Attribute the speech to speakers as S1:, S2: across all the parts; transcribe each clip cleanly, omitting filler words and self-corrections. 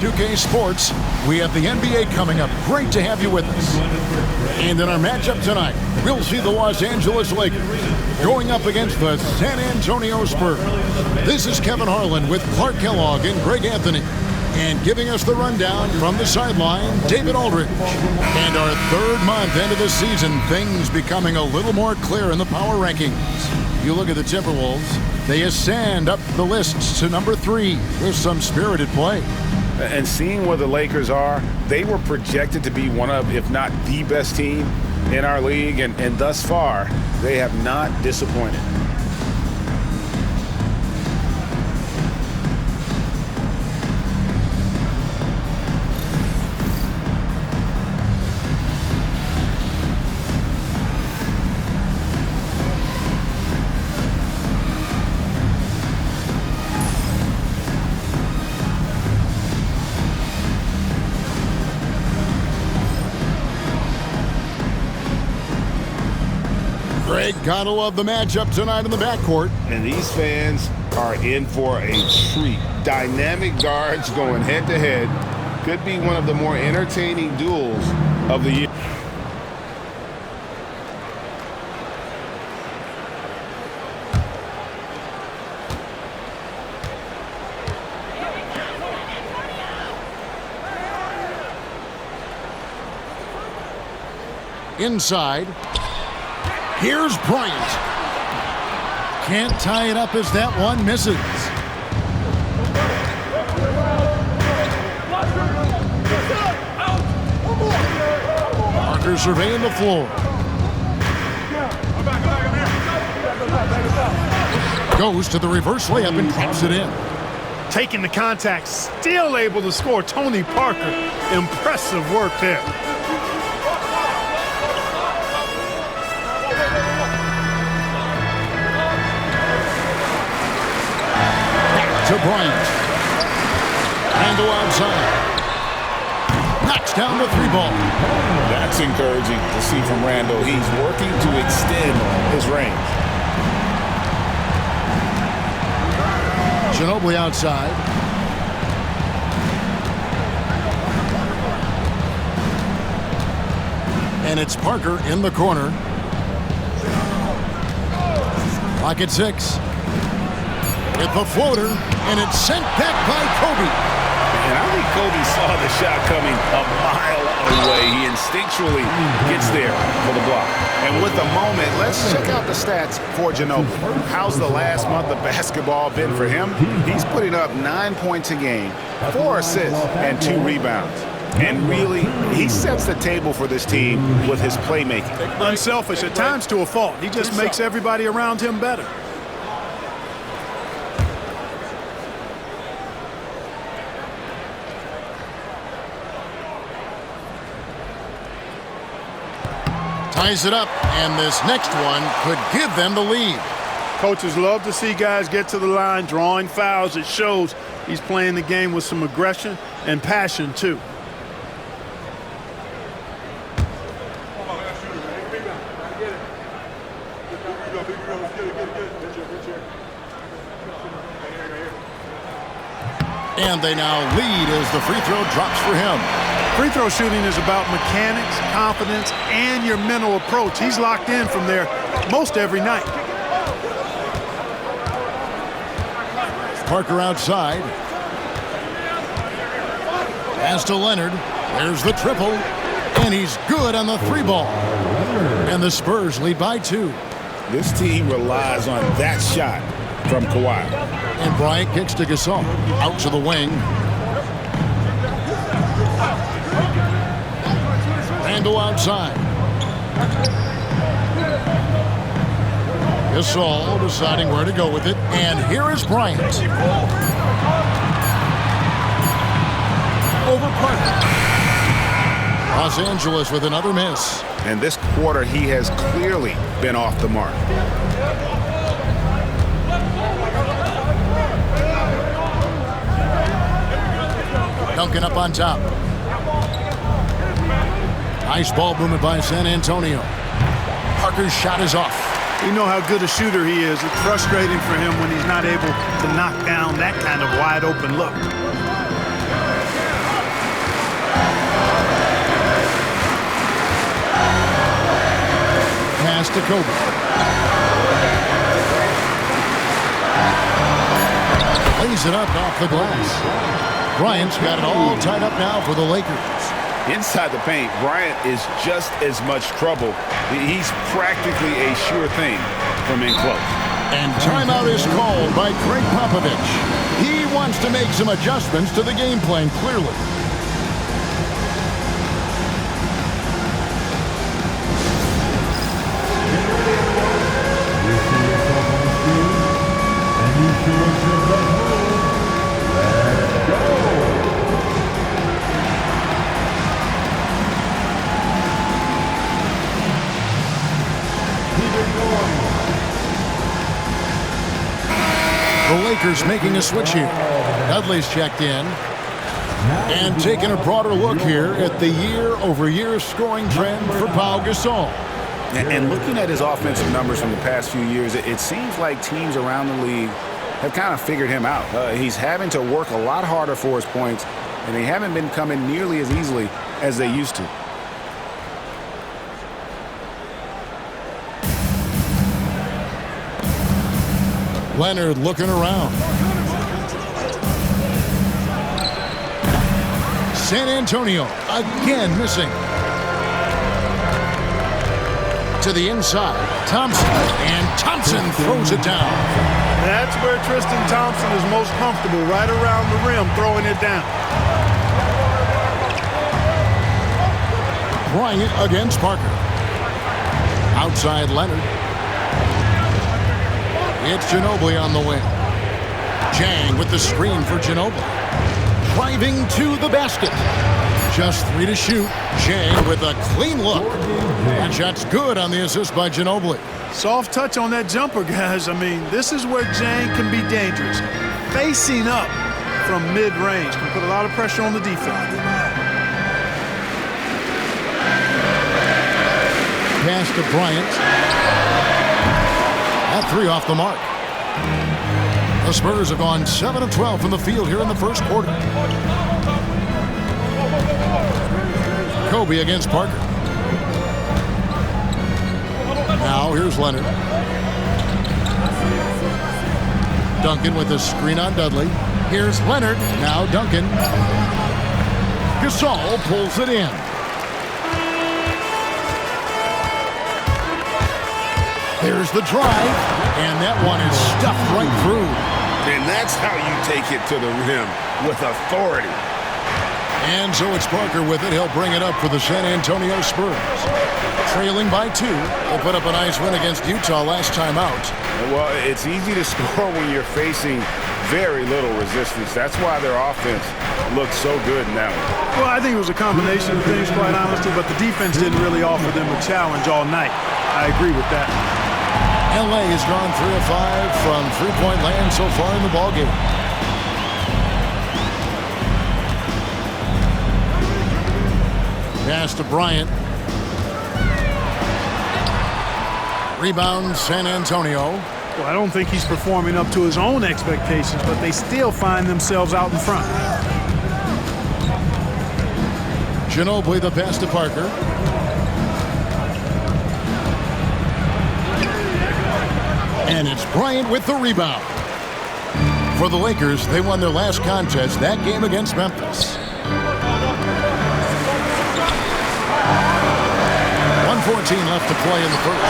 S1: 2K Sports, we have the NBA coming up. Great to have you with us. And in our matchup tonight, we'll see the Los Angeles Lakers going up against the San Antonio Spurs. This is Kevin Harlan with Clark Kellogg and Greg Anthony. And giving us the rundown from the sideline, David Aldridge. And our third month into the season, things becoming a little more clear in the power rankings. You look at the Timberwolves, they ascend up the list to number 3 with some spirited play.
S2: And seeing where the Lakers are, they were projected to be one of, if not the best team in our league. And thus far, they have not disappointed.
S1: Greg, gotta love the matchup tonight in the backcourt.
S2: And these fans are in for a treat. Dynamic guards going head-to-head. Could be one of the more entertaining duels of the year.
S1: Inside. Here's Bryant. Can't tie it up as that one misses. Parker surveying the floor. Goes to the reverse layup and traps it in.
S3: Taking the contact, still able to score. Tony Parker, impressive work there.
S1: To Bryant. Randall outside. Knocks down the 3-ball.
S2: That's encouraging to see from Randall. He's working to extend his range.
S1: Ginobili outside. And it's Parker in the corner. Clock at 6. With the floater, and it's sent back by Kobe.
S2: And I think Kobe saw the shot coming a mile away. He instinctually gets there for the block. And with the moment, let's check out the stats for Ginobili. How's the last month of basketball been for him? He's putting up 9 points a game, 4 assists, and 2 rebounds. And really, he sets the table for this team with his playmaking.
S3: Unselfish, at times to a fault. He just makes everybody around him better.
S1: Ties it up, and this next one could give them the lead.
S3: Coaches love to see guys get to the line, drawing fouls. It shows he's playing the game with some aggression and passion, too.
S1: And they now lead as the free throw drops for him.
S3: Free throw shooting is about mechanics, confidence, and your mental approach. He's locked in from there most every night.
S1: Parker outside. Pass to Leonard. There's the triple. And he's good on the 3-ball. And the Spurs lead by 2.
S2: This team relies on that shot from Kawhi.
S1: And Bryant kicks to Gasol. Out to the wing. Randall outside. Gasol deciding where to go with it. And here is Bryant. Over Parker. Los Angeles with another miss.
S2: And this quarter, he has clearly been off the mark.
S1: Duncan up on top. Nice ball movement by San Antonio. Parker's shot is off.
S3: You know how good a shooter he is. It's frustrating for him when he's not able to knock down that kind of wide open look.
S1: to Kobe. Lays it up off the glass. Bryant's got it all tied up now for the Lakers.
S2: Inside the paint, Bryant is just as much trouble. He's practically a sure thing from in close.
S1: And timeout is called by Greg Popovich. He wants to make some adjustments to the game plan, clearly. The Lakers making a switch here. Dudley's checked in. And taking a broader look here at the year-over-year scoring trend for Pau Gasol.
S2: And looking at his offensive numbers from the past few years, it seems like teams around the league have kind of figured him out. He's having to work a lot harder for his points, and they haven't been coming nearly as easily as they used to.
S1: Leonard looking around. San Antonio again missing. To the inside, Thompson, and Thompson throws it down.
S3: That's where Tristan Thompson is most comfortable, right around the rim, throwing it down.
S1: Bryant against Parker. Outside Leonard. It's Ginobili on the wing. Jang with the screen for Ginobili. Driving to the basket. Just 3 to shoot. Jang with a clean look. And shot's good on the assist by Ginobili.
S3: Soft touch on that jumper, guys. I mean, this is where Jang can be dangerous. Facing up from mid-range can put a lot of pressure on the defense.
S1: Pass to Bryant. That 3 off the mark. The Spurs have gone 7 of 12 from the field here in the first quarter. Kobe against Parker. Now here's Leonard. Duncan with the screen on Dudley. Here's Leonard. Now Duncan. Gasol pulls it in. There's the drive, and that one is stuffed right through.
S2: And that's how you take it to the rim, with authority.
S1: And so it's Parker with it. He'll bring it up for the San Antonio Spurs. Trailing by 2. They put up a nice win against Utah last time out.
S2: Well, it's easy to score when you're facing very little resistance. That's why their offense looked so good in that one.
S3: Well, I think it was a combination of things, quite honestly, but the defense didn't really offer them a challenge all night. I agree with that.
S1: LA has gone 3 of 5 from three-point land so far in the ballgame. Pass to Bryant. Rebound San Antonio.
S3: Well, I don't think he's performing up to his own expectations, but they still find themselves out in front.
S1: Ginobili the pass to Parker. And it's Bryant with the rebound. For the Lakers, they won their last contest, that game against Memphis. 1:14 left to play in the first.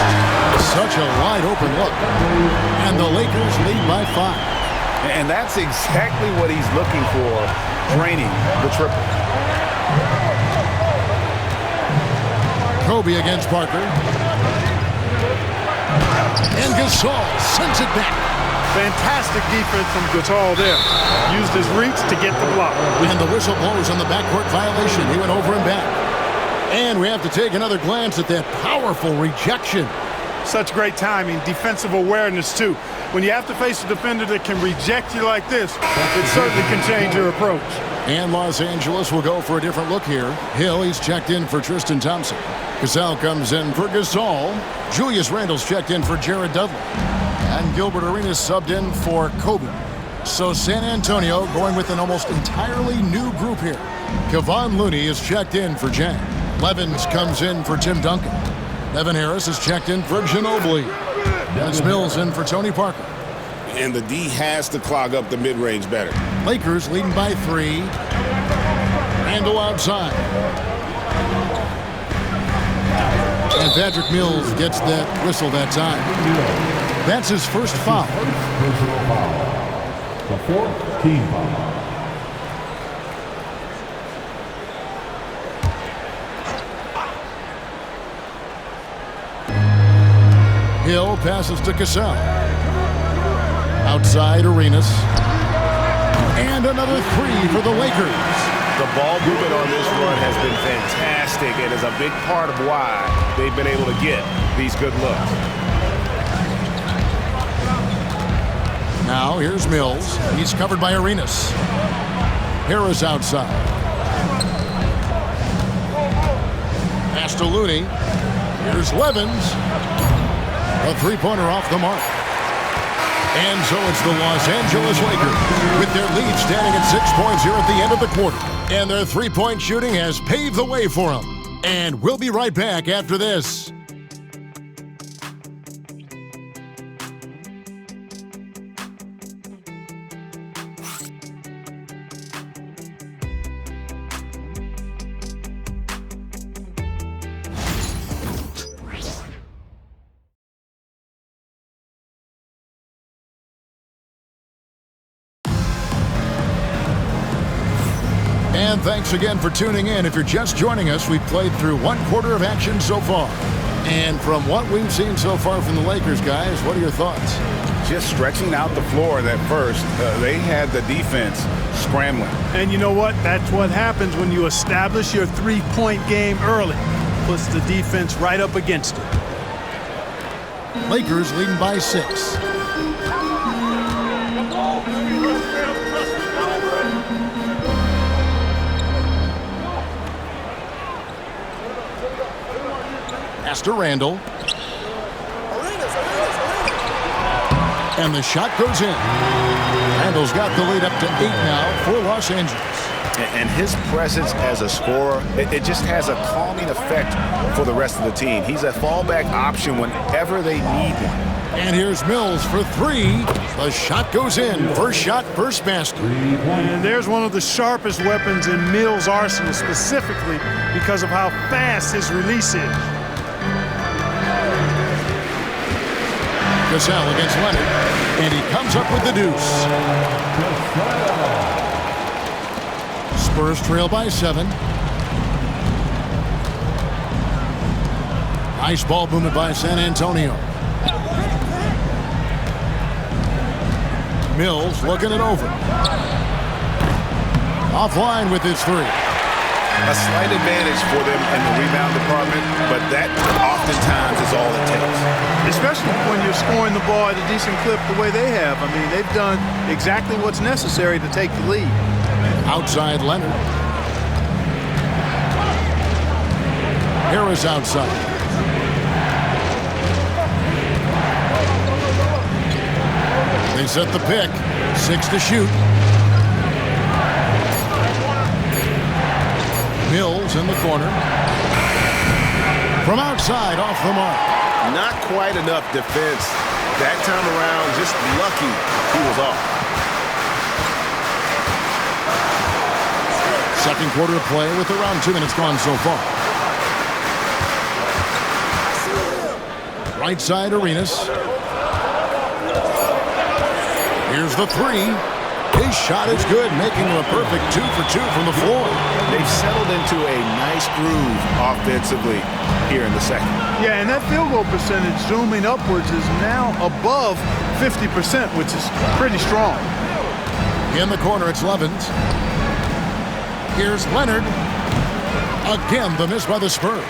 S1: Such a wide open look. And the Lakers lead by 5.
S2: And that's exactly what he's looking for, draining the triple.
S1: Kobe against Parker. And Gasol sends it back.
S3: Fantastic defense from Gasol there. Used his reach to get the block.
S1: And the whistle blows on the backcourt violation. He went over and back. And we have to take another glance at that powerful rejection.
S3: Such great timing, defensive awareness too. When you have to face a defender that can reject you like this, it certainly can change your approach.
S1: And Los Angeles will go for a different look here. Hill, he's checked in for Tristan Thompson. Gasol comes in for Gasol. Julius Randle's checked in for Jared Dudley. And Gilbert Arenas subbed in for Kobe. So San Antonio going with an almost entirely new group here. Kevon Looney is checked in for Jang. Levens comes in for Tim Duncan. Evan Harris is checked in for Ginobili. Dennis Mills in for Tony Parker.
S2: And the D has to clog up the mid-range better.
S1: Lakers leading by 3. Randall outside. And Patrick Mills gets that whistle that time. That's his first foul.
S4: Personal foul. The 4th team foul.
S1: Hill passes to Cassell. Outside Arenas. And another 3 for the Lakers.
S2: The ball movement on this run has been fantastic and is a big part of why they've been able to get these good looks.
S1: Now here's Mills. He's covered by Arenas. Harris outside. Pass to Looney. Here's Levens. A three-pointer off the mark. And so it's the Los Angeles Lakers with their lead standing at 6 points here at the end of the quarter. And their three-point shooting has paved the way for them. And we'll be right back after this. And thanks again for tuning in. If you're just joining us, we've played through 1/4 of action so far. And from what we've seen so far from the Lakers, guys, what are your thoughts?
S2: Just stretching out the floor at first. They had the defense scrambling.
S3: And you know what? That's what happens when you establish your three-point game early. Puts the defense right up against it.
S1: Lakers leading by 6. Pass to Randall. And the shot goes in. Randall's got the lead up to 8 now for Los Angeles.
S2: And his presence as a scorer, it just has a calming effect for the rest of the team. He's a fallback option whenever they need one.
S1: And here's Mills for 3. The shot goes in. First shot, first basket.
S3: And there's one of the sharpest weapons in Mills' arsenal, specifically because of how fast his release is.
S1: Cassell against Leonard, and he comes up with the deuce. Spurs trail by 7. Nice ball movement by San Antonio. Mills looking it over. Offline with his 3.
S2: A slight advantage for them in the rebound department, but that oftentimes is all it takes.
S3: Especially when you're scoring the ball at a decent clip the way they have. I mean, they've done exactly what's necessary to take the lead.
S1: Outside Leonard. Harris outside. They set the pick. 6 to shoot. Mills in the corner. From outside, off the mark.
S2: Not quite enough defense. That time around, just lucky he was off.
S1: Second quarter of play with around 2 minutes gone so far. Right side, Arenas. Here's the 3. His shot is good, making him a perfect 2 for 2 from the floor.
S2: They've settled into a nice groove offensively here in the second.
S3: Yeah, and that field goal percentage zooming upwards is now above 50%, which is pretty strong.
S1: In the corner, it's Levens. Here's Leonard. Again, the miss by the Spurs.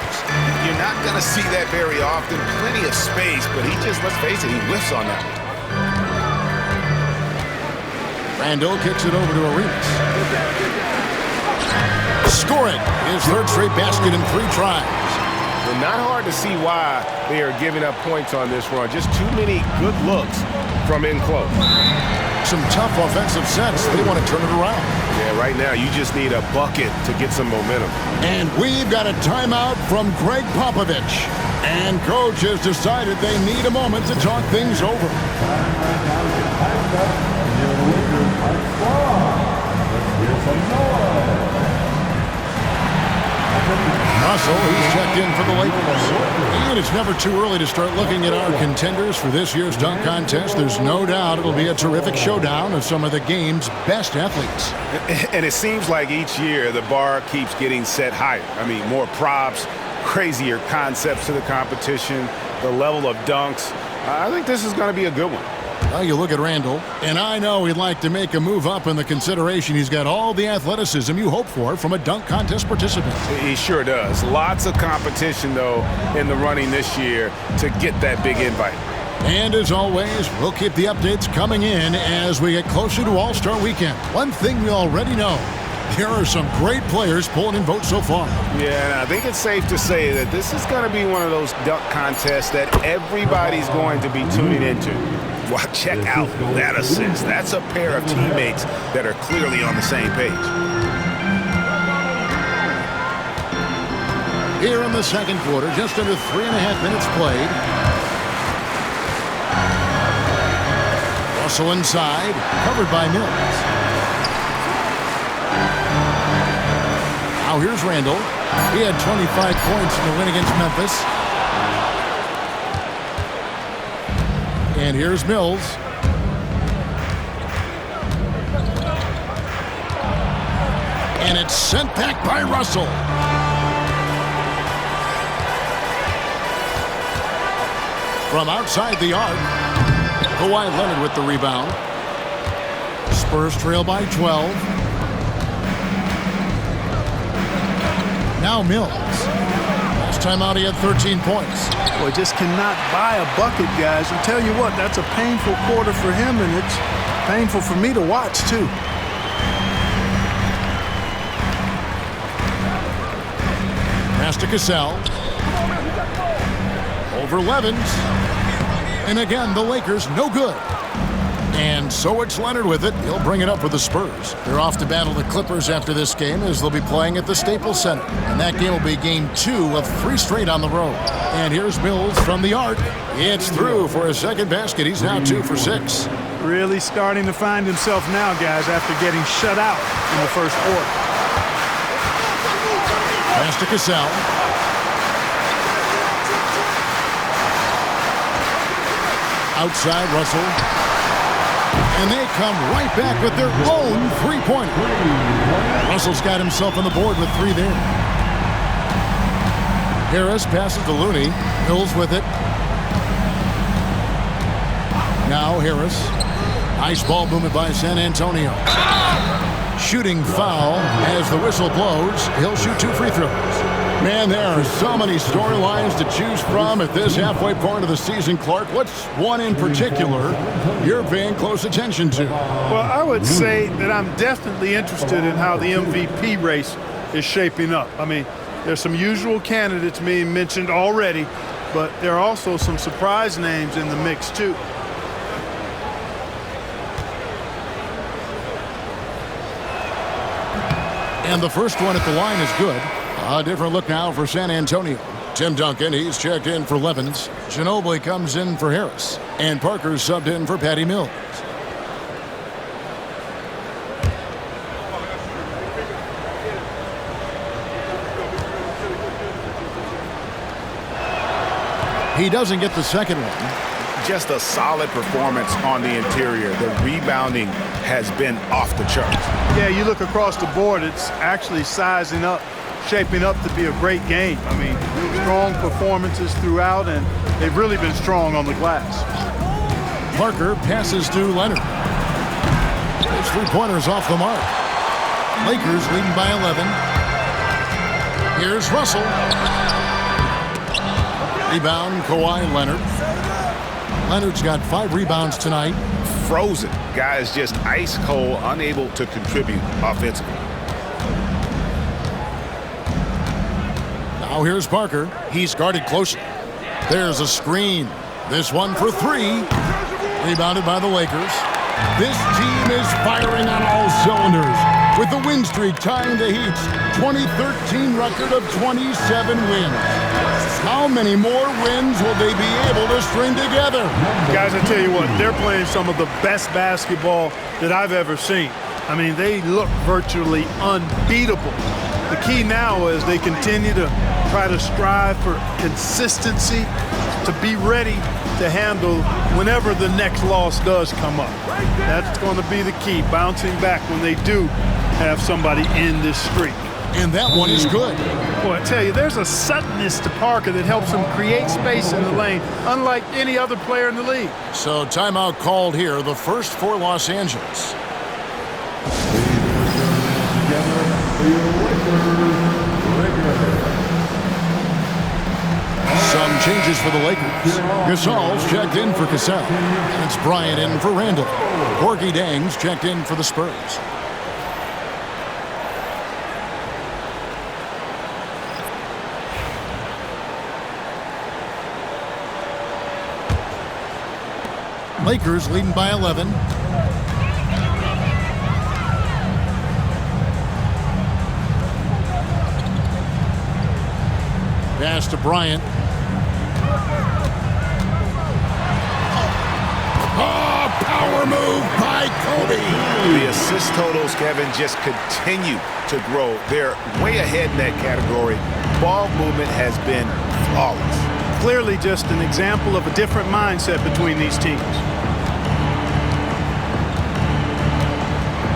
S2: You're not going to see that very often. Plenty of space, but he just, let's face it, he whiffs on that.
S1: Randall kicks it over to Arenas. Scoring his third straight basket in 3 tries.
S2: Well, not hard to see why they are giving up points on this run. Just too many good looks from in close.
S1: some tough offensive sets. They want to turn it around.
S2: Yeah, right now you just need a bucket to get some momentum.
S1: And we've got a timeout from Greg Popovich. And coach has decided they need a moment to talk things over. Russell, he's checked in for the Lakers. And it's never too early to start looking at our contenders for this year's dunk contest. There's no doubt it'll be a terrific showdown of some of the game's best athletes.
S2: And it seems like each year the bar keeps getting set higher. I mean, more props, crazier concepts to the competition, the level of dunks. I think this is going to be a good one.
S1: Well, you look at Randall, and I know he'd like to make a move up in the consideration. He's got all the athleticism you hope for from a dunk contest participant.
S2: He sure does. Lots of competition, though, in the running this year to get that big invite.
S1: And as always, we'll keep the updates coming in as we get closer to All-Star Weekend. One thing we already know, there are some great players pulling in votes so far.
S2: Yeah, and I think it's safe to say that this is going to be one of those dunk contests that everybody's going to be tuning into. Well, check out that assist. That's a pair of teammates that are clearly on the same page.
S1: Here in the second quarter, just under 3.5 minutes played. Russell inside, covered by Mills. Now here's Randall. He had 25 points in the win against Memphis. And here's Mills. And it's sent back by Russell. From outside the arc, Kawhi Leonard with the rebound. Spurs trail by 12. Now Mills. Last time out he had 13 points.
S3: Boy, just cannot buy a bucket, guys. And tell you what, that's a painful quarter for him, and it's painful for me to watch, too.
S1: Pass to Cassell. Over Levens. And again, the Lakers no good. And so it's Leonard with it. He'll bring it up for the Spurs. They're off to battle the Clippers after this game as they'll be playing at the Staples Center. And that game will be game 2 of 3 straight on the road. And here's Mills from the arc. It's through for his second basket. He's now 2 for 6.
S3: Really starting to find himself now, guys, after getting shut out in the first quarter.
S1: Pass to Cassell. Outside Russell. And they come right back with their own three-pointer. Russell's got himself on the board with 3 there. Harris passes to Looney. Mills with it. Now Harris. Nice ball movement by San Antonio. Shooting foul as the whistle blows. He'll shoot 2 free throws. Man, there are so many storylines to choose from at this halfway point of the season, Clark. What's one in particular you're paying close attention to?
S3: Well, I would say that I'm definitely interested in how the MVP race is shaping up. I mean, there's some usual candidates being mentioned already, but there are also some surprise names in the mix, too.
S1: And the first one at the line is good. A different look now for San Antonio. Tim Duncan, he's checked in for Levens. Ginobili comes in for Harris. And Parker's subbed in for Patty Mills. He doesn't get the second one.
S2: Just a solid performance on the interior. The rebounding has been off the charts.
S3: Yeah, you look across the board, it's actually sizing up, shaping up to be a great game. I mean, strong performances throughout, and they've really been strong on the glass.
S1: Parker passes to Leonard. His 3-pointers off the mark. Lakers leading by 11. Here's Russell. Rebound, Kawhi Leonard. Leonard's got 5 rebounds tonight.
S2: Frozen. Guys just ice cold, unable to contribute offensively.
S1: Now here's Parker. He's guarded closely. There's a screen. This one for 3. Rebounded by the Lakers. This team is firing on all cylinders, with the win streak tying the Heat's 2013 record of 27 wins. How many more wins will they be able to string together?
S3: Guys, I tell you what, they're playing some of the best basketball that I've ever seen. I mean, they look virtually unbeatable. The key now is they continue to try to strive for consistency, to be ready to handle whenever the next loss does come up. That's going to be the key, bouncing back when they do have somebody in this streak.
S1: And that one is good.
S3: Boy, I tell you, there's a suddenness to Parker that helps him create space in the lane, unlike any other player in the league.
S1: So timeout called here, the first for Los Angeles. Some changes for the Lakers. Gasol's checked in for Cassell. It's Bryant in for Randall. Gorgie Dang's checked in for the Spurs. Lakers leading by 11. Pass to Bryant. Oh, power move by Kobe.
S2: The assist totals, Kevin, just continue to grow. They're way ahead in that category. Ball movement has been flawless.
S3: Clearly just an example of a different mindset between these teams.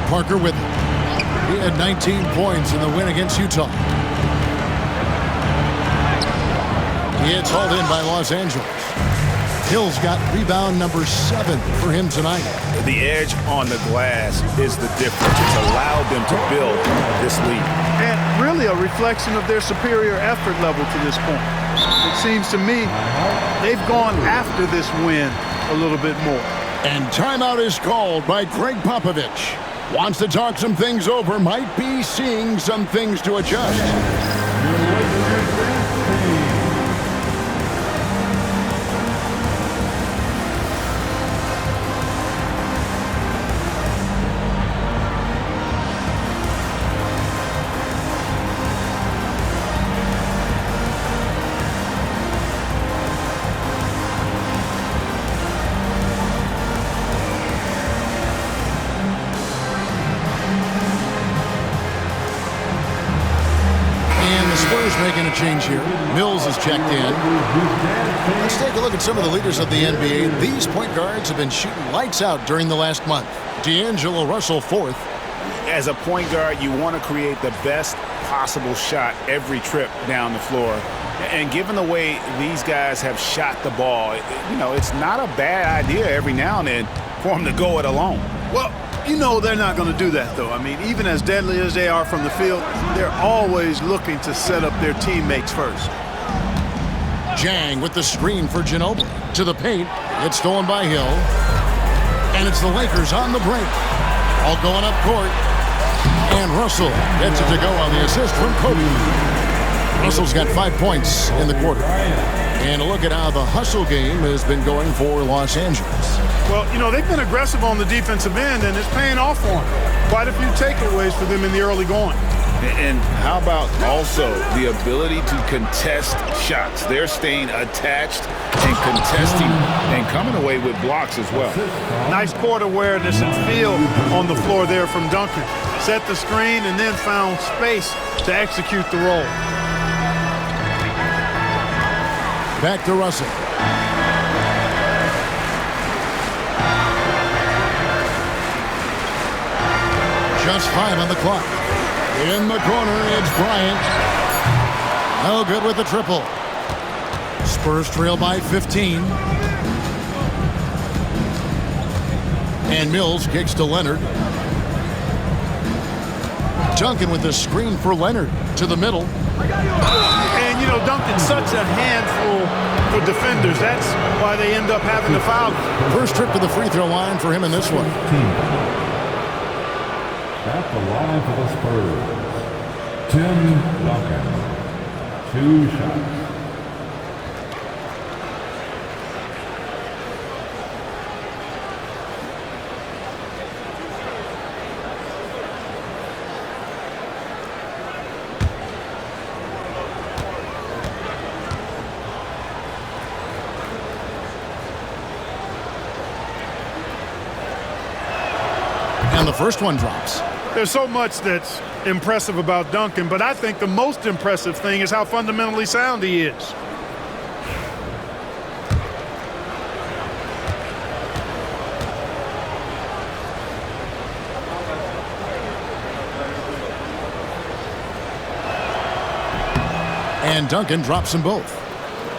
S1: Parker with it. He had 19 points in the win against Utah. It's hauled in by Los Angeles. Hill's got rebound number 7 for him tonight.
S2: The edge on the glass is the difference. It's allowed them to build this lead.
S3: And really a reflection of their superior effort level to this point. It seems to me they've gone after this win a little bit more.
S1: And timeout is called by Greg Popovich. Wants to talk some things over, might be seeing some things to adjust. Spurs making a change here. Mills is checked in. Let's take a look at some of the leaders of the NBA. These point guards have been shooting lights out during the last month. D'Angelo Russell, 4th.
S2: As a point guard, you want to create the best possible shot every trip down the floor. And given the way these guys have shot the ball, you know, it's not a bad idea every now and then for them to go it alone.
S3: Well, you know they're not going to do that, though. I mean, even as deadly as they are from the field, they're always looking to set up their teammates first.
S1: Jang with the screen for Ginobili. To the paint. It's stolen by Hill. And it's the Lakers on the break. All going up court. And Russell gets it to go on the assist from Kobe. Russell's got 5 points in the quarter. And a look at how the hustle game has been going for Los Angeles.
S3: Well, you know, they've been aggressive on the defensive end, and it's paying off for them. Quite a few takeaways for them in the early going.
S2: And how about also the ability to contest shots? They're staying attached and contesting and coming away with blocks as well.
S3: Nice court awareness and feel on the floor there from Duncan. Set the screen and then found space to execute the roll.
S1: Back to Russell. Just 5 on the clock. In the corner, it's Bryant. No good with the triple. Spurs trail by 15. And Mills kicks to Leonard. Duncan with the screen for Leonard to the middle.
S3: And, you know, Duncan's such a handful for defenders. That's why they end up having to foul him.
S1: First trip to the free throw line for him in this one.
S4: At the line for the Spurs, Tim Duncan. 2 shots.
S1: And the first one drops.
S3: There's so much that's impressive about Duncan, but I think the most impressive thing is how fundamentally sound he is.
S1: And Duncan drops them both.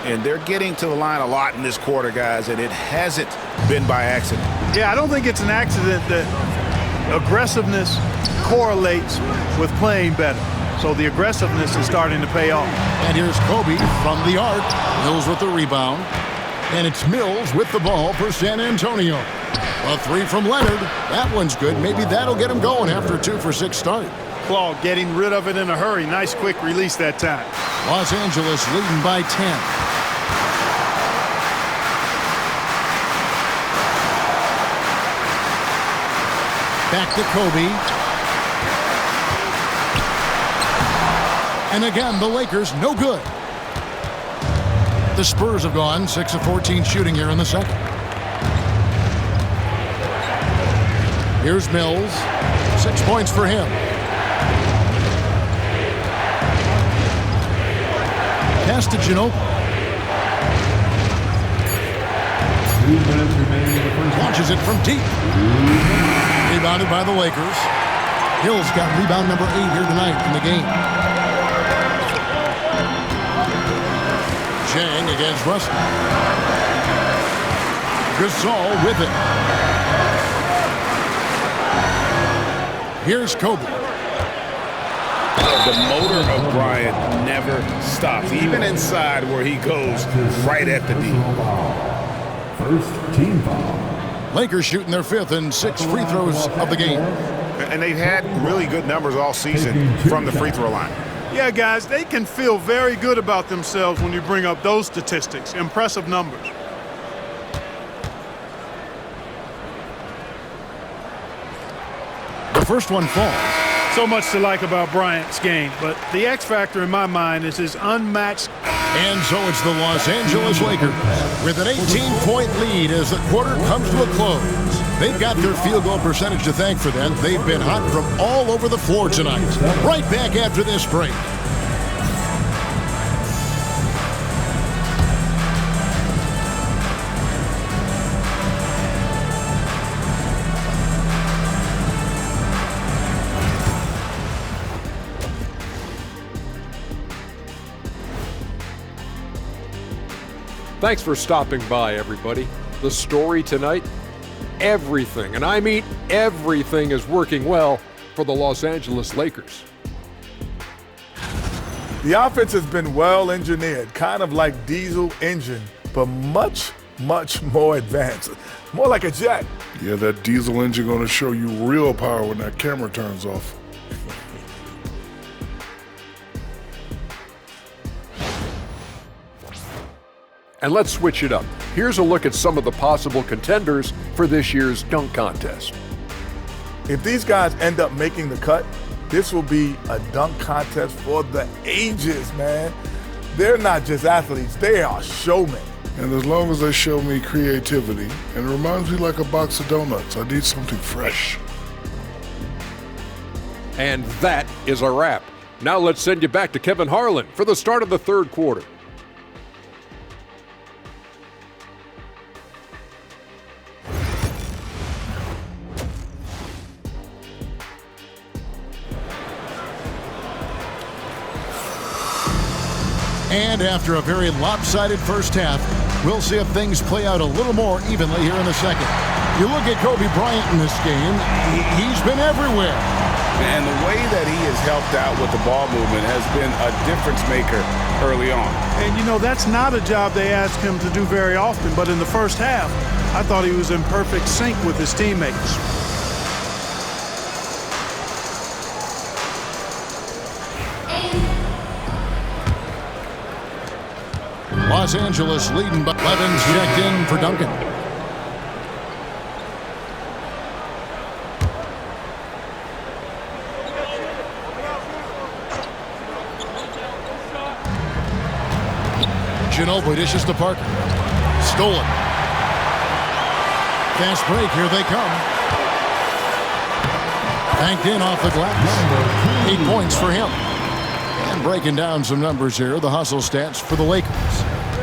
S2: And they're getting to the line a lot in this quarter, guys, and it hasn't been by accident.
S3: Yeah, I don't think it's an accident that aggressiveness correlates with playing better. So the aggressiveness is starting to pay off.
S1: And here's Kobe from the arc. Mills with the rebound. And it's Mills with the ball for San Antonio. A three from Leonard. That one's good. Maybe that'll get him going after a 2-for-6 start.
S3: Claude getting rid of it in a hurry. Nice quick release that time.
S1: Los Angeles leading by 10. Back to Kobe. And again, the Lakers no good. The Spurs have gone 6 of 14 shooting here in the second. Here's Mills. 6 points for him. Pass to Ginobili.
S4: 2 minutes remaining in the first.
S1: Launches it from deep. Rebounded by the Lakers. Hill's got rebound number 8 here tonight in the game. Chang against Russell. Gasol with it. Here's Kobe.
S2: The motor of Bryant never stops, even inside where he goes right at the D.
S4: First team foul.
S1: Lakers shooting their 5th and 6th free throws of the game.
S2: And they've had really good numbers all season from the free throw line.
S3: Yeah, guys, they can feel very good about themselves when you bring up those statistics. Impressive numbers.
S1: The first one falls.
S3: So much to like about Bryant's game, but the X factor in my mind is his unmatched.
S1: And so it's the Los Angeles Lakers with an 18-point lead as the quarter comes to a close. They've got their field goal percentage to thank for that. They've been hot from all over the floor tonight. Right back after this break.
S5: Thanks for stopping by, everybody. The story tonight, everything, and I mean everything, is working well for the Los Angeles Lakers.
S6: The offense has been well engineered, kind of like diesel engine, but much, much more advanced. More like a jet.
S7: Yeah, that diesel engine gonna show you real power when that camera turns off.
S5: And let's switch it up. Here's a look at some of the possible contenders for this year's dunk contest.
S6: If these guys end up making the cut, this will be a dunk contest for the ages, man. They're not just athletes, they are showmen.
S7: And as long as they show me creativity, and it reminds me like a box of donuts, I need something fresh.
S5: And that is a wrap. Now let's send you back to Kevin Harlan for the start of the third quarter.
S1: And after a very lopsided first half, we'll see if things play out a little more evenly here in the second. You look at Kobe Bryant in this game, he's been everywhere.
S2: And the way that he has helped out with the ball movement has been a difference maker early on.
S3: And, you know, that's not a job they ask him to do very often, but in the first half, I thought he was in perfect sync with his teammates.
S1: Los Angeles leading by Levin's checked in for Duncan. Ginobili dishes to Parker. Stolen. Fast break. Here they come. Banked in off the glass. 8 points for him. And breaking down some numbers here, the hustle stats for the Lakers.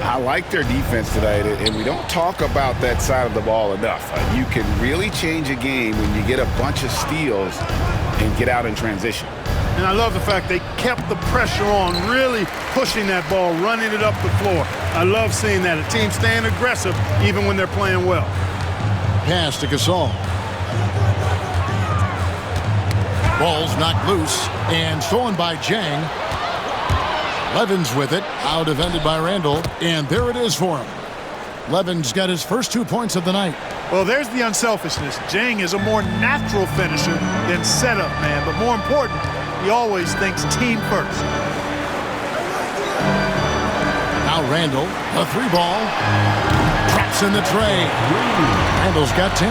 S2: I like their defense tonight, and we don't talk about that side of the ball enough. You can really change a game when you get a bunch of steals and get out in transition.
S3: And I love the fact they kept the pressure on, really pushing that ball, running it up the floor. I love seeing that. A team staying aggressive even when they're playing well.
S1: Pass to Gasol. Ball's knocked loose and stolen by Jang. Levin's with it, out defended by Randall, and there it is for him. Levin's got his first 2 points of the night.
S3: Well, there's the unselfishness. Jang is a more natural finisher than setup man, but more important, he always thinks team first.
S1: Now Randall, a 3-ball, traps in the tray. Randall's got 10.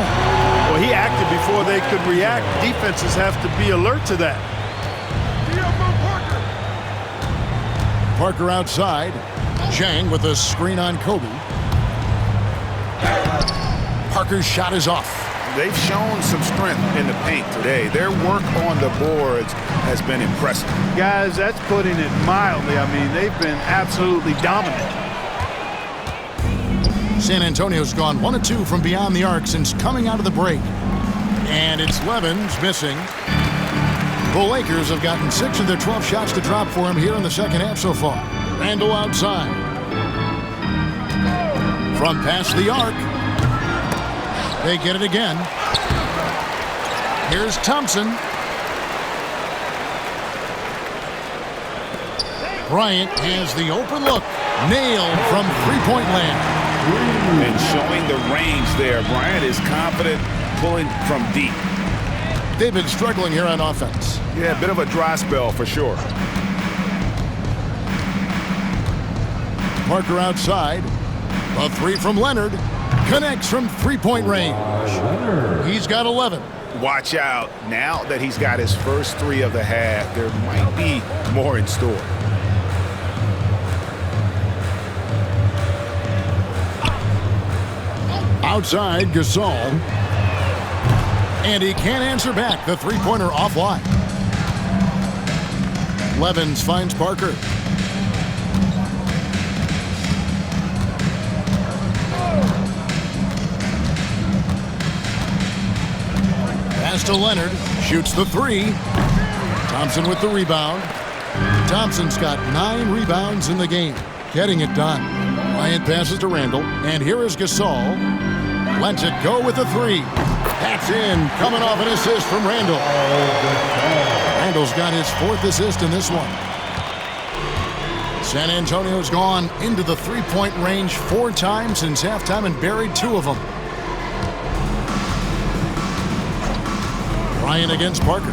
S3: Well, he acted before they could react. Defenses have to be alert to that.
S1: Parker outside. Jang with a screen on Kobe. Parker's shot is off.
S2: They've shown some strength in the paint today. Their work on the boards has been impressive.
S3: Guys, that's putting it mildly. I mean, they've been absolutely dominant.
S1: San Antonio's gone 1 of 2 from beyond the arc since coming out of the break. And it's Levin's missing. The Lakers have gotten 6 of their 12 shots to drop for him here in the second half so far. Randall outside. From past the arc. They get it again. Here's Thompson. Bryant has the open look. Nailed from three-point land.
S2: And showing the range there. Bryant is confident pulling from deep.
S1: They've been struggling here on offense.
S2: Yeah, a bit of a dry spell for sure.
S1: Parker outside. A 3 from Leonard. Connects from three-point range. He's got 11.
S2: Watch out. Now that he's got his first 3 of the half, there might be more in store.
S1: Outside, Gasol. And he can't answer back. The three-pointer offline. Levins finds Parker. Pass to Leonard. Shoots the 3. Thompson with the rebound. Thompson's got 9 rebounds in the game. Getting it done. Bryant passes to Randall. And here is Gasol. Lets it go with the 3. That's in. Coming off an assist from Randall. Randall's got his 4th assist in this one. San Antonio's gone into the three-point range 4 times since halftime and buried 2 of them. Bryant against Parker.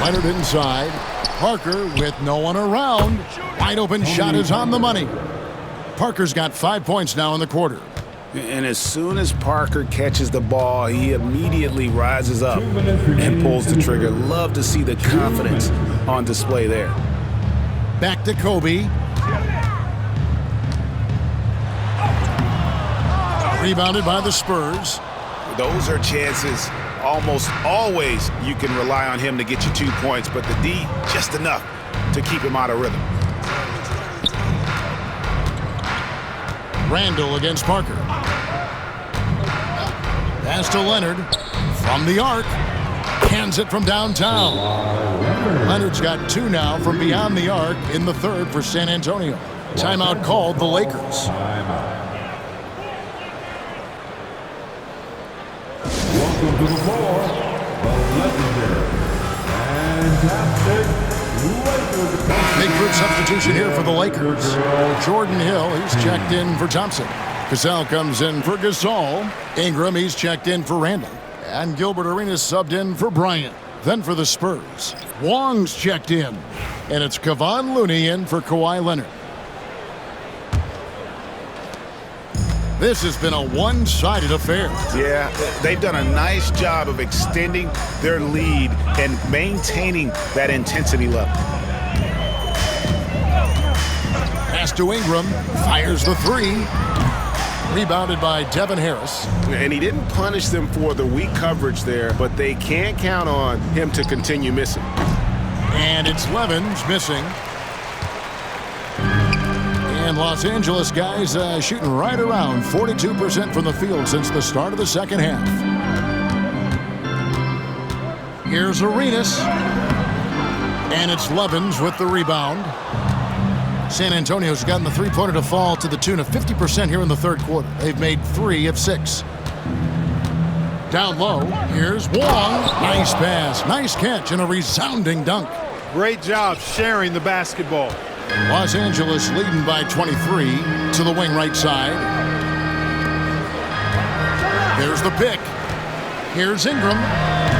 S1: Leonard inside. Parker with no one around. Wide open shot is on the money. Parker's got 5 points now in the quarter.
S2: And as soon as Parker catches the ball, he immediately rises up and pulls the trigger. Love to see the confidence on display there.
S1: Back to Kobe. Rebounded by the Spurs.
S2: Those are chances almost always you can rely on him to get you 2 points, but the D just enough to keep him out of rhythm.
S1: Randall against Parker. Pass to Leonard. From the arc. Hands it from downtown. Leonard's got 2 now from beyond the arc in the 3rd for San Antonio. Timeout called the Lakers.
S4: Welcome to the floor, the legendary, fantastic Lakers.
S1: Bigfoot substitution here for the Lakers. Jordan Hill, he's checked in for Thompson. Cassell comes in for Gasol. Ingram, he's checked in for Randall. And Gilbert Arenas subbed in for Bryant. Then for the Spurs, Wong's checked in. And it's Kevon Looney in for Kawhi Leonard. This has been a one-sided affair.
S2: Yeah, they've done a nice job of extending their lead and maintaining that intensity level.
S1: Pass to Ingram, fires the 3. Rebounded by Devin Harris.
S2: And he didn't punish them for the weak coverage there, but they can't count on him to continue missing.
S1: And it's Levens missing. And Los Angeles guys shooting right around 42% from the field since the start of the second half. Here's Arenas. And it's Levens with the rebound. San Antonio's gotten the three-pointer to fall to the tune of 50% here in the third quarter. They've made 3 of 6. Down low, here's Wong. Nice pass, nice catch, and a resounding dunk.
S3: Great job sharing the basketball.
S1: Los Angeles leading by 23 to the wing right side. There's the pick. Here's Ingram.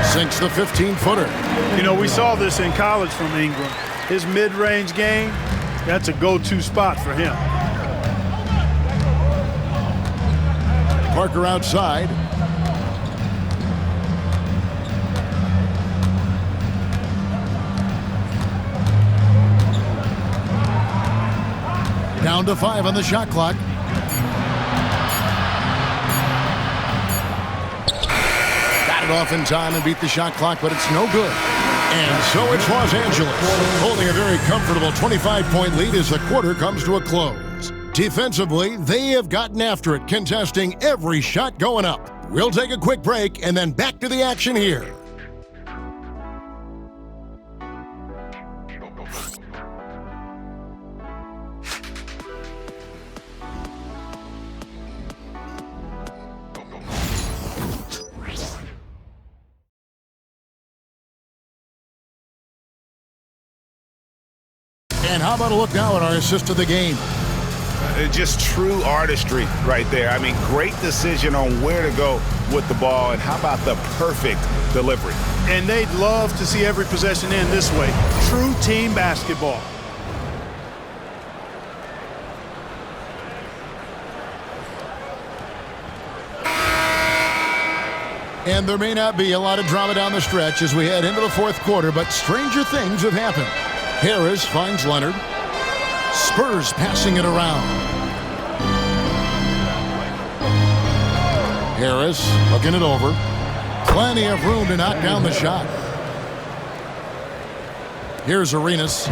S1: Sinks the 15-footer.
S3: You know, we saw this in college from Ingram. His mid-range game, that's a go-to spot for him.
S1: Parker outside. Down to 5 on the shot clock. Got it off in time and beat the shot clock, but it's no good. And so it's Los Angeles holding a very comfortable 25-point lead as the quarter comes to a close. Defensively, they have gotten after it, contesting every shot going up. We'll take a quick break and then back to the action here. And how about a look now at our assist of the game?
S2: Just true artistry right there. I mean, great decision on where to go with the ball, and how about the perfect delivery?
S3: And they'd love to see every possession end this way. True team basketball.
S1: And there may not be a lot of drama down the stretch as we head into the fourth quarter, but stranger things have happened. Harris finds Leonard. Spurs passing it around. Harris looking it over. Plenty of room to knock down the shot. Here's Arenas.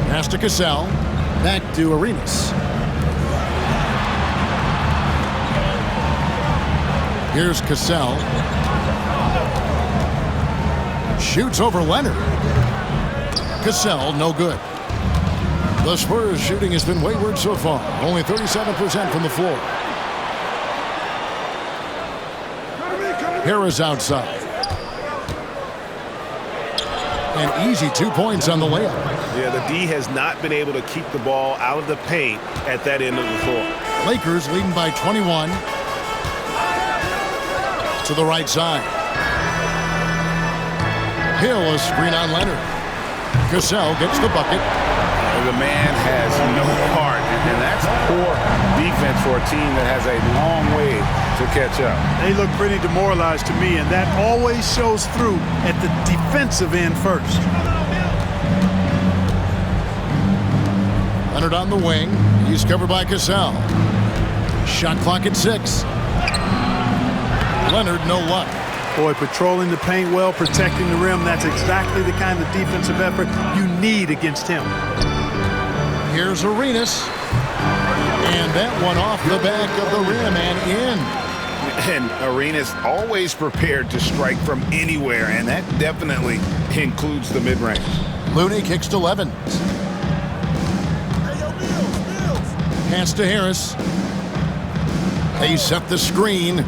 S1: Pass to Cassell. Back to Arenas. Here's Cassell. Shoots over Leonard. Cassell, no good. The Spurs shooting has been wayward so far. Only 37% from the floor. Harris outside. An easy 2 points on the layup.
S2: Yeah, the D has not been able to keep the ball out of the paint at that end of the floor.
S1: Lakers leading by 21. To the right side. Hill, a screen on Leonard. Cassell gets the bucket.
S2: The man has no heart, and that's poor defense for a team that has a long way to catch up.
S3: They look pretty demoralized to me, and that always shows through at the defensive end first.
S1: Leonard on the wing. He's covered by Cassell. Shot clock at 6. Leonard, no luck.
S3: Boy, patrolling the paint well, protecting the rim, that's exactly the kind of defensive effort you need against him.
S1: Here's Arenas. And that one off the back of the rim and in.
S2: And Arenas always prepared to strike from anywhere, and that definitely includes the mid-range.
S1: Looney kicks to Levens. Pass to Harris. They set the screen.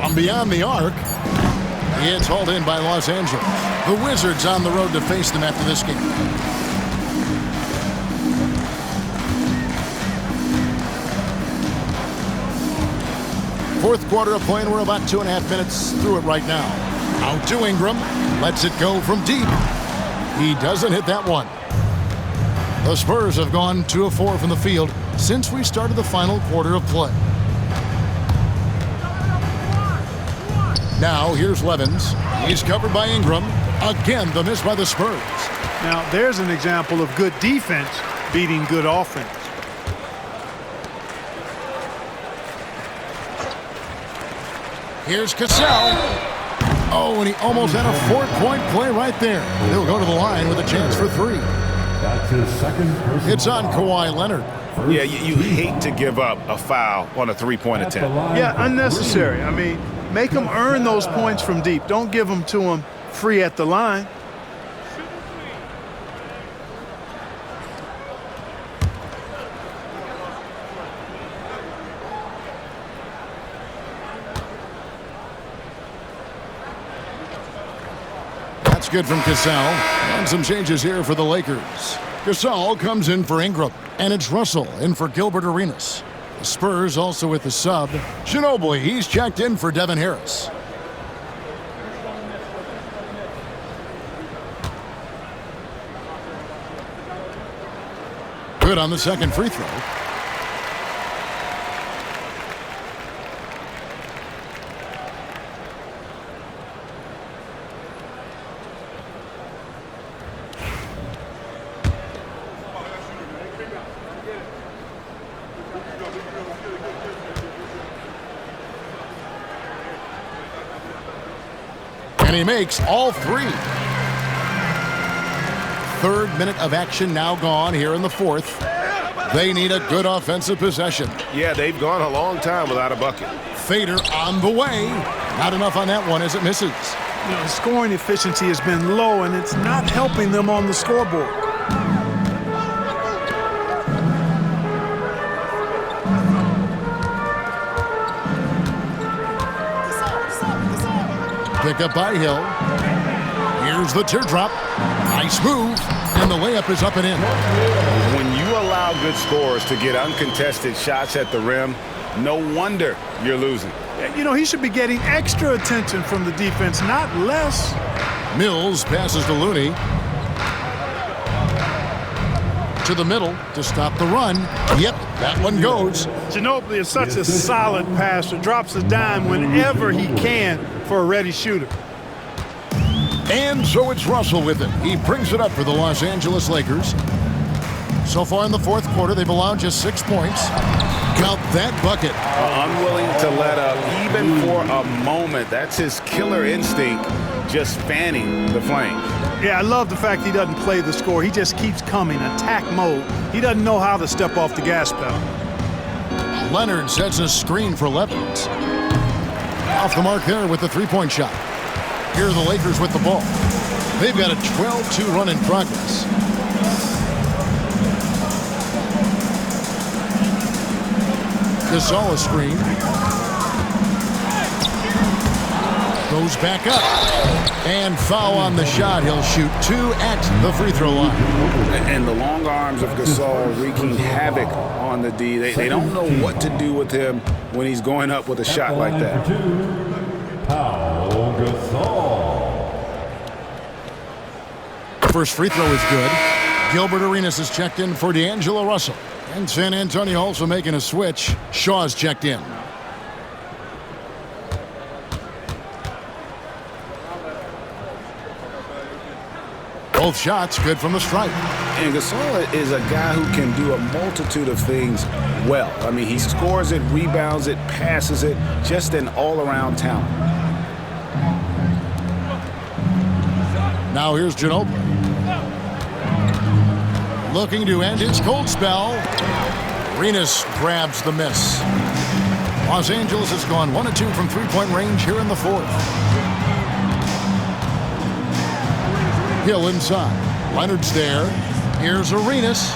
S1: From beyond the arc, it's hauled in by Los Angeles. The Wizards on the road to face them after this game. Fourth quarter of play, and we're about 2.5 minutes through it right now. Out to Ingram. Lets it go from deep. He doesn't hit that one. The Spurs have gone 2 of 4 from the field since we started the final quarter of play. Now, here's Levens. He's covered by Ingram. Again, the miss by the Spurs.
S3: Now, there's an example of good defense beating good offense.
S1: Here's Cassell. Oh, and he almost had a 4-point play right there. He'll go to the line with a chance for 3.
S4: That's his second personal
S1: It's on
S4: foul.
S1: Kawhi Leonard.
S2: Yeah, you hate to give up a foul on a three-point
S4: At the
S2: attempt.
S4: line
S3: Yeah,
S4: for
S3: unnecessary. I mean, make them earn those points from deep. Don't give them to them free at the line.
S1: That's good from Cassell. And some changes here for the Lakers. Cassell comes in for Ingram. And it's Russell in for Gilbert Arenas. The Spurs also with the sub. Ginobili, he's checked in for Devin Harris. Good on the second free throw. And he makes all 3. Third minute of action now gone here in the fourth. They need a good offensive possession.
S2: Yeah, they've gone a long time without a bucket.
S1: Fader on the way. Not enough on that one as it misses.
S3: You know, scoring efficiency has been low, and it's not helping them on the scoreboard.
S1: Pick up by Hill. Here's the teardrop. Nice move. And the layup is up and in.
S2: When you allow good scorers to get uncontested shots at the rim, no wonder you're losing.
S3: You know, he should be getting extra attention from the defense, not less.
S1: Mills passes to Looney. To the middle to stop the run. Yep, that one goes.
S3: Ginobili is such a solid passer, drops a dime whenever he can for a ready shooter.
S1: And so it's Russell with it. He brings it up for the Los Angeles Lakers. So far in the fourth quarter, they've allowed just 6 points. Count that bucket.
S2: Unwilling to let up, even for a moment. That's his killer instinct, just fanning the flame.
S3: Yeah, I love the fact he doesn't play the score. He just keeps coming, attack mode. He doesn't know how to step off the gas pedal.
S1: Leonard sets a screen for Levens. Off the mark there with the three-point shot. Here are the Lakers with the ball. They've got a 12-2 run in progress. Gasol screen. Goes back up. And foul on the shot. He'll shoot 2 at the free throw line.
S2: And the long arms of Gasol wreaking havoc on the D. They don't know what to do with him when he's going up with a shot like that.
S4: Paul Gasol.
S1: First free throw is good. Gilbert Arenas is checked in for D'Angelo Russell. And San Antonio also making a switch. Shaw's checked in. Both shots good from the stripe.
S2: And Gasol is a guy who can do a multitude of things well. I mean, he scores it, rebounds it, passes it, just an all-around talent.
S1: Now here's Ginobili. Looking to end his cold spell. Arenas grabs the miss. Los Angeles has gone 1 of 2 from three-point range here in the fourth. Hill inside. Leonard's there. Here's Arenas.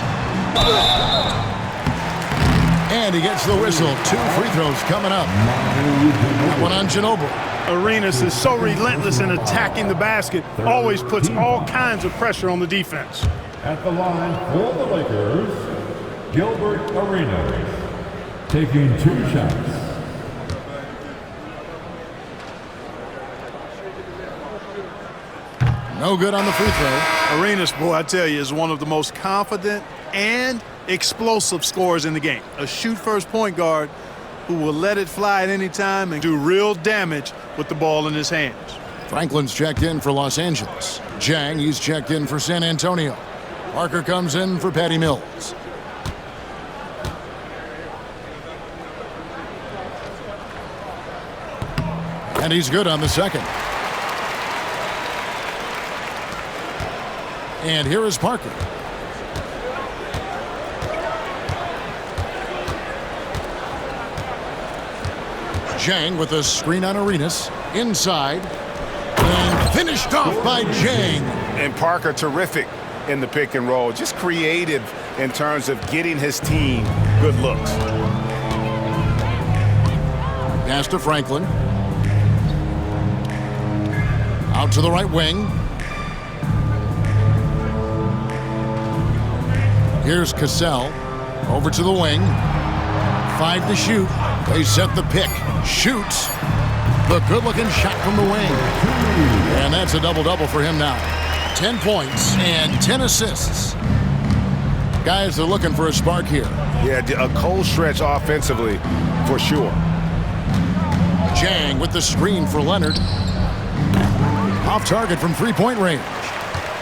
S1: And he gets the whistle. 2 free throws coming up. That one on Ginobili.
S3: Arenas is so relentless in attacking the basket, always puts all kinds of pressure on the defense.
S4: At the line for the Lakers, Gilbert Arenas, taking 2 shots.
S1: No good on the free throw.
S3: Arenas, boy, I tell you, is one of the most confident and explosive scorers in the game. A shoot-first point guard who will let it fly at any time and do real damage with the ball in his hands.
S1: Franklin's checked in for Los Angeles. Jang, he's checked in for San Antonio. Parker comes in for Patty Mills. And he's good on the second. And here is Parker. Jang with a screen on Arenas. Inside. And finished off by Jang.
S2: And Parker terrific in the pick and roll. Just creative in terms of getting his team good looks.
S1: Pass to Franklin. Out to the right wing. Here's Cassell. Over to the wing. 5 to shoot. They set the pick. Shoots. The good-looking shot from the wing. And that's a double-double for him now. 10 points and 10 assists. Guys, they're looking for a spark here.
S2: Yeah, a cold stretch offensively for sure.
S1: Jang with the screen for Leonard. Off target from three-point range.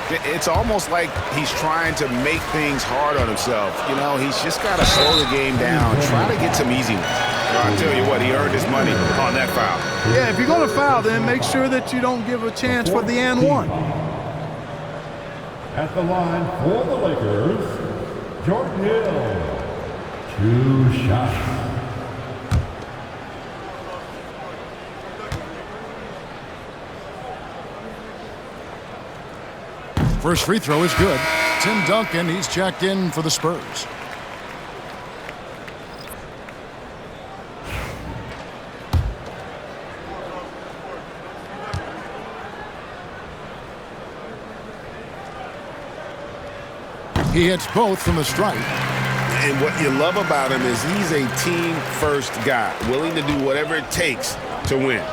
S2: It's almost like he's trying to make things hard on himself. You know, he's just got to slow the game down, try to get some easy ones. I'll tell you what, he earned his money on that foul.
S3: Yeah, if you're going to foul, then make sure that you don't give a chance for the and one.
S4: At the line for the Lakers, Jordan Hill. 2 shots.
S1: First free throw is good. Tim Duncan, he's checked in for the Spurs. He hits both from the stripe.
S2: And what you love about him is he's a team-first guy, willing to do whatever it takes to win.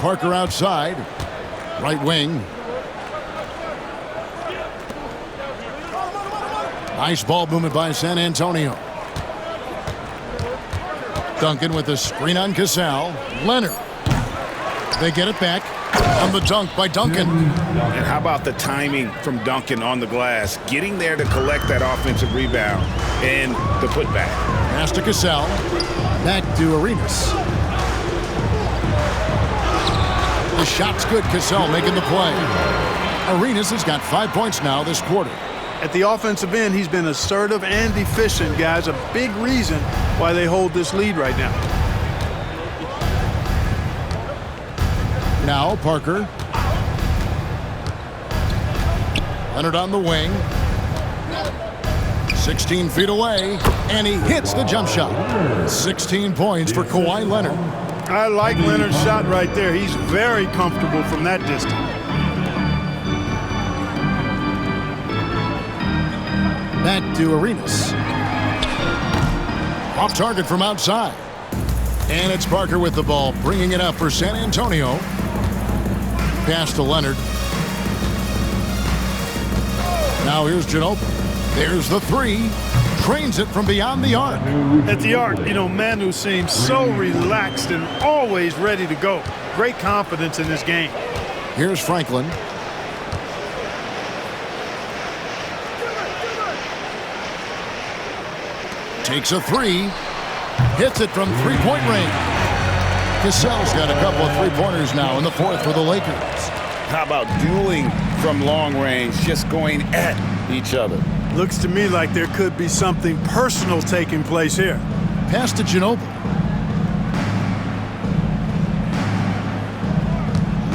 S1: Parker outside. Right wing. Nice ball movement by San Antonio. Duncan with a screen on Cassell. Leonard. They get it back on the dunk by Duncan.
S2: And how about the timing from Duncan on the glass, getting there to collect that offensive rebound and the putback.
S1: Pass to Cassell. Back to Arenas. The shot's good. Cassell making the play. Arenas has got 5 points now this quarter.
S3: At the offensive end, he's been assertive and efficient, guys. A big reason why they hold this lead right now.
S1: Now Parker. Leonard on the wing. 16 feet away. And he hits the jump shot. 16 points for Kawhi Leonard.
S3: I like Leonard's shot right there. He's very comfortable from that distance.
S1: Back to Arenas. Off target from outside. And it's Parker with the ball, bringing it up for San Antonio. Pass to Leonard. Now here's Ginobili. There's the three. Trains it from beyond the arc.
S3: At the arc, you know, Manu seems so relaxed and always ready to go. Great confidence in his game.
S1: Here's Franklin. Takes a three. Hits it from three-point range. Cassell's got a couple of three-pointers now in the fourth for the Lakers.
S2: How about dueling from long range, just going at each other?
S3: Looks to me like there could be something personal taking place here.
S1: Pass to Ginobili.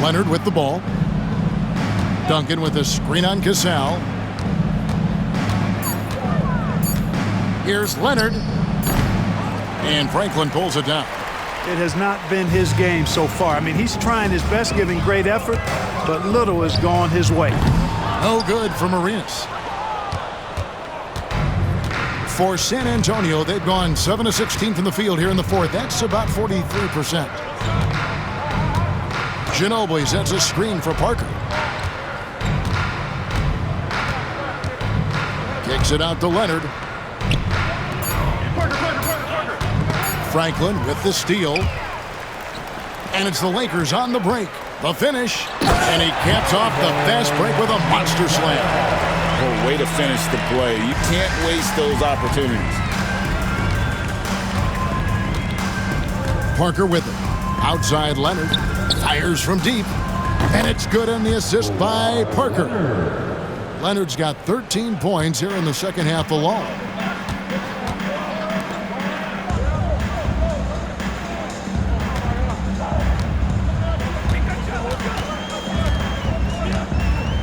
S1: Leonard with the ball. Duncan with a screen on Cassell. Here's Leonard. And Franklin pulls it down.
S3: It has not been his game so far. I mean, he's trying his best, giving great effort, but little has gone his way.
S1: No good from Arenas. For San Antonio, they've gone 7 of 16 from the field here in the fourth. That's about 43%. Ginobili sets a screen for Parker. Kicks it out to Leonard. Franklin with the steal. And it's the Lakers on the break. The finish. And he caps off the fast break with a monster slam.
S2: Oh, way to finish the play. You can't waste those opportunities.
S1: Parker with it. Outside Leonard. Fires from deep. And it's good on the assist by Parker. Leonard's got 13 points here in the second half alone.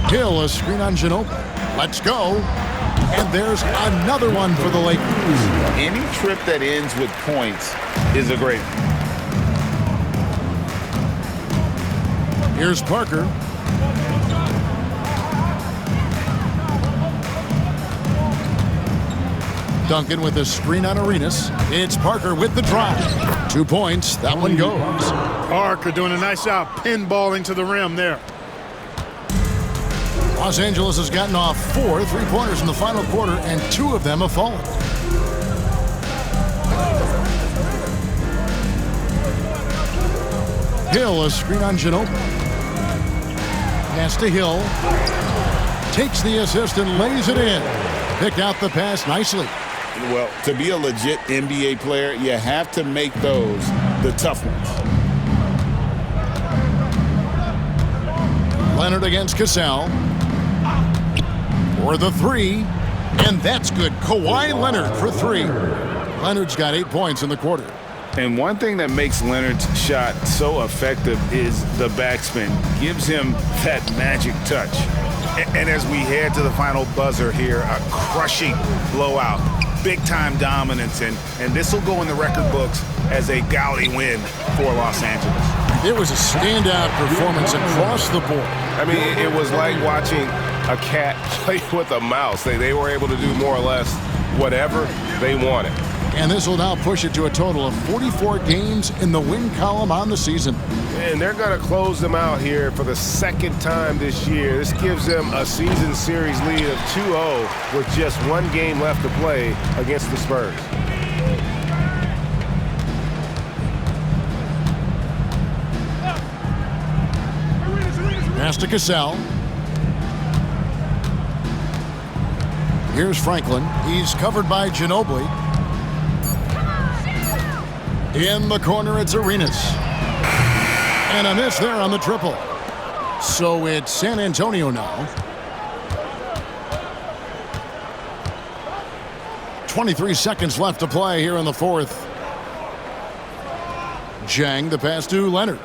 S1: Hill, a screen on Ginobili. Let's go. And there's another one for the Lakers.
S2: Any trip that ends with points is a great one.
S1: Here's Parker. Duncan with a screen on Arenas. It's Parker with the drive. 2 points. That one goes.
S3: Parker doing a nice job pinballing to the rim there.
S1: Los Angeles has gotten off 4 3-pointers in the final quarter, and 2 of them have fallen. Hill, a screen on Ginobili. Pass to Hill. Takes the assist and lays it in. Picked out the pass nicely.
S2: Well, to be a legit NBA player, you have to make those the tough ones.
S1: Leonard against Cassell. For the 3. And that's good. Kawhi Leonard for 3. Leonard's got 8 points in the quarter.
S2: And one thing that makes Leonard's shot so effective is the backspin. Gives him that magic touch. And as we head to the final buzzer here, a crushing blowout. Big-time dominance, and this will go in the record books as a gaudy win for Los Angeles.
S1: It was a standout performance across the board.
S8: I mean, it was like watching a cat play with a mouse. They were able to do more or less whatever they wanted.
S1: And this will now push it to a total of 44 games in the win column on the season.
S8: And they're going to close them out here for the second time this year. This gives them a season series lead of 2-0 with just 1 game left to play against the Spurs.
S1: Pass to Cassell. Here's Franklin. He's covered by Ginobili. In the corner, it's Arenas. And a miss there on the triple. So it's San Antonio now. 23 seconds left to play here in the fourth. Jang, the pass to Leonard.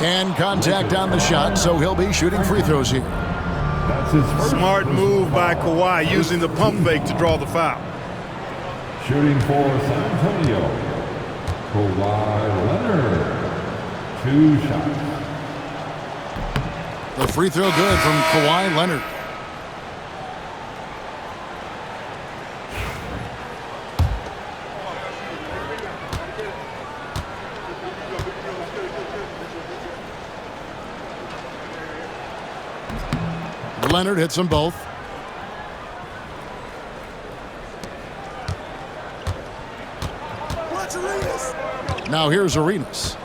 S1: And contact on the shot, so he'll be shooting free throws here.
S4: That's his first.
S3: Smart move by Kawhi, using the pump fake to draw the foul.
S4: Shooting for San Antonio, Kawhi Leonard. 2 shots.
S1: The free throw good from Kawhi Leonard. Leonard hits them both. Now here's Arenas.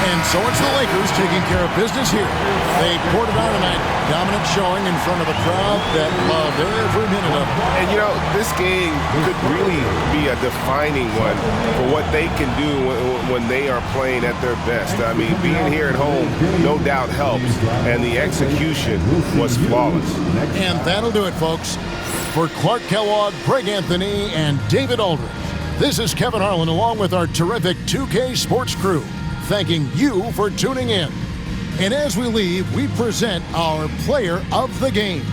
S1: And so it's the Lakers taking care of business here. They poured it on tonight. Dominant showing in front of a crowd that loved every minute of it.
S8: And, you know, this game could really be a defining one for what they can do when they are playing at their best. I mean, being here at home no doubt helps, and the execution was flawless.
S1: And that'll do it, folks. For Clark Kellogg, Greg Anthony, and David Aldridge, this is Kevin Harlan along with our terrific 2K Sports crew, thanking you for tuning in. And as we leave, we present our player of the game.